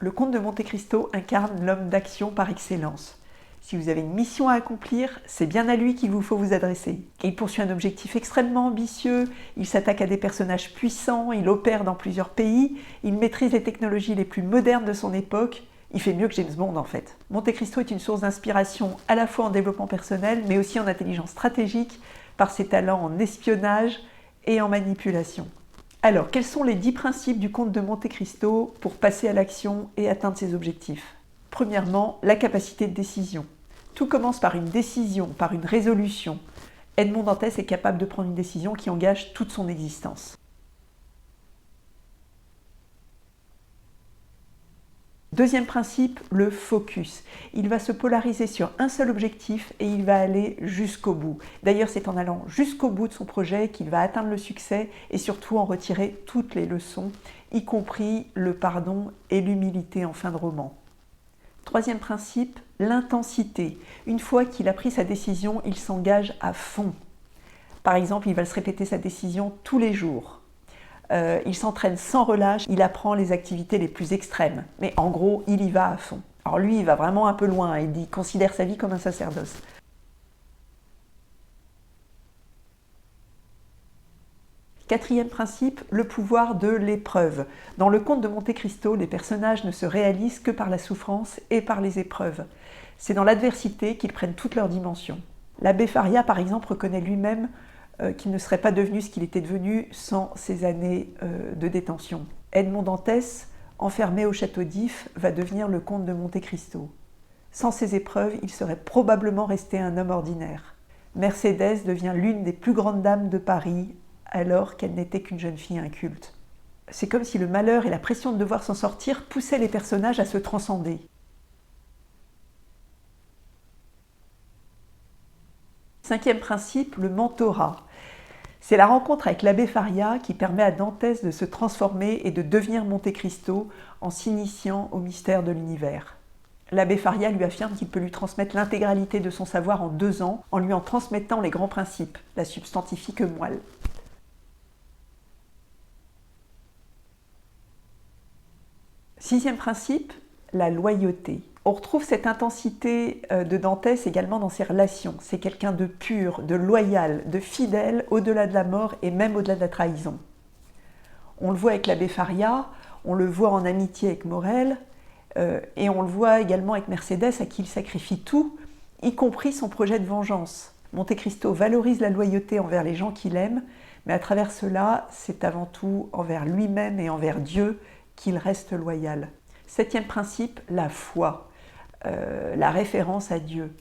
Le comte de Monte Cristo incarne l'homme d'action par excellence. Si vous avez une mission à accomplir, c'est bien à lui qu'il vous faut vous adresser. Il poursuit un objectif extrêmement ambitieux, il s'attaque à des personnages puissants, il opère dans plusieurs pays, il maîtrise les technologies les plus modernes de son époque. Il fait mieux que James Bond en fait. Monte Cristo est une source d'inspiration à la fois en développement personnel, mais aussi en intelligence stratégique, par ses talents en espionnage et en manipulation. Alors, quels sont les 10 principes du comte de Monte Cristo pour passer à l'action et atteindre ses objectifs? Premièrement, la capacité de décision. Tout commence par une décision, par une résolution. Edmond Dantès est capable de prendre une décision qui engage toute son existence. Deuxième principe, le focus. Il va se polariser sur un seul objectif et il va aller jusqu'au bout. D'ailleurs, c'est en allant jusqu'au bout de son projet qu'il va atteindre le succès et surtout en retirer toutes les leçons, y compris le pardon et l'humilité en fin de roman. Troisième principe, l'intensité. Une fois qu'il a pris sa décision, il s'engage à fond. Par exemple, il va se répéter sa décision tous les jours. Il s'entraîne sans relâche, il apprend les activités les plus extrêmes. Mais en gros, il y va à fond. Alors lui, il va vraiment un peu loin, il considère sa vie comme un sacerdoce. Quatrième principe, le pouvoir de l'épreuve. Dans le conte de Monte Cristo, les personnages ne se réalisent que par la souffrance et par les épreuves. C'est dans l'adversité qu'ils prennent toute leur dimension. L'abbé Faria, par exemple, reconnaît lui-même qu'il ne serait pas devenu ce qu'il était devenu sans ces années de détention. Edmond Dantès, enfermé au château d'If, va devenir le comte de Monte Cristo. Sans ces épreuves, il serait probablement resté un homme ordinaire. Mercédès devient l'une des plus grandes dames de Paris, alors qu'elle n'était qu'une jeune fille inculte. C'est comme si le malheur et la pression de devoir s'en sortir poussaient les personnages à se transcender. Cinquième principe, le mentorat. C'est la rencontre avec l'abbé Faria qui permet à Dantès de se transformer et de devenir Monte Cristo en s'initiant au mystère de l'univers. L'abbé Faria lui affirme qu'il peut lui transmettre l'intégralité de son savoir en 2 ans en lui en transmettant les grands principes, la substantifique moelle. Sixième principe, la loyauté. On retrouve cette intensité de Dantès également dans ses relations. C'est quelqu'un de pur, de loyal, de fidèle au-delà de la mort et même au-delà de la trahison. On le voit avec l'abbé Faria, on le voit en amitié avec Morel, et on le voit également avec Mercédès à qui il sacrifie tout, y compris son projet de vengeance. Monte Cristo valorise la loyauté envers les gens qu'il aime, mais à travers cela, c'est avant tout envers lui-même et envers Dieu qu'il reste loyal. Septième principe, la foi, la référence à Dieu.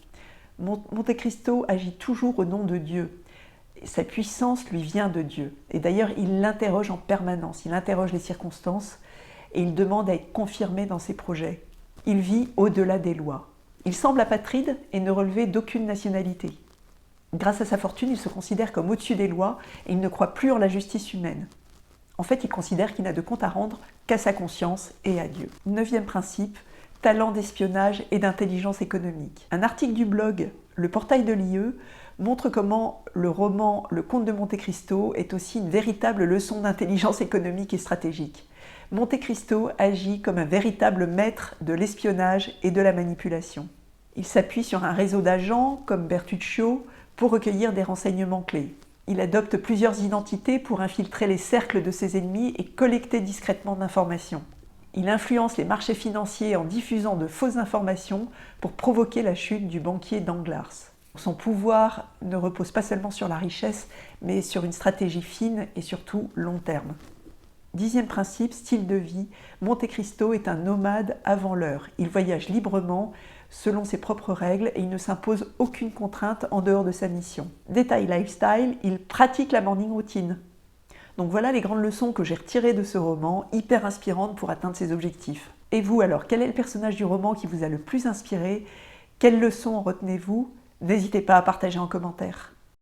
Monte Cristo agit toujours au nom de Dieu. Sa puissance lui vient de Dieu. Et d'ailleurs, il l'interroge en permanence, il interroge les circonstances et il demande à être confirmé dans ses projets. Il vit au-delà des lois. Il semble apatride et ne relever d'aucune nationalité. Grâce à sa fortune, il se considère comme au-dessus des lois et il ne croit plus en la justice humaine. En fait, il considère qu'il n'a de compte à rendre qu'à sa conscience et à Dieu. Neuvième principe, talent d'espionnage et d'intelligence économique. Un article du blog Le Portail de l'IE montre comment le roman Le Comte de Monte Cristo est aussi une véritable leçon d'intelligence économique et stratégique. Monte Cristo agit comme un véritable maître de l'espionnage et de la manipulation. Il s'appuie sur un réseau d'agents comme Bertuccio pour recueillir des renseignements clés. Il adopte plusieurs identités pour infiltrer les cercles de ses ennemis et collecter discrètement d'informations. Il influence les marchés financiers en diffusant de fausses informations pour provoquer la chute du banquier Danglars. Son pouvoir ne repose pas seulement sur la richesse, mais sur une stratégie fine et surtout long terme. Dixième principe, style de vie. Monte Cristo est un nomade avant l'heure. Il voyage librement, selon ses propres règles et il ne s'impose aucune contrainte en dehors de sa mission. Détail lifestyle, il pratique la morning routine. Donc voilà les grandes leçons que j'ai retirées de ce roman, hyper inspirantes pour atteindre ses objectifs. Et vous alors, quel est le personnage du roman qui vous a le plus inspiré? Quelles leçons en retenez-vous? N'hésitez pas à partager en commentaire.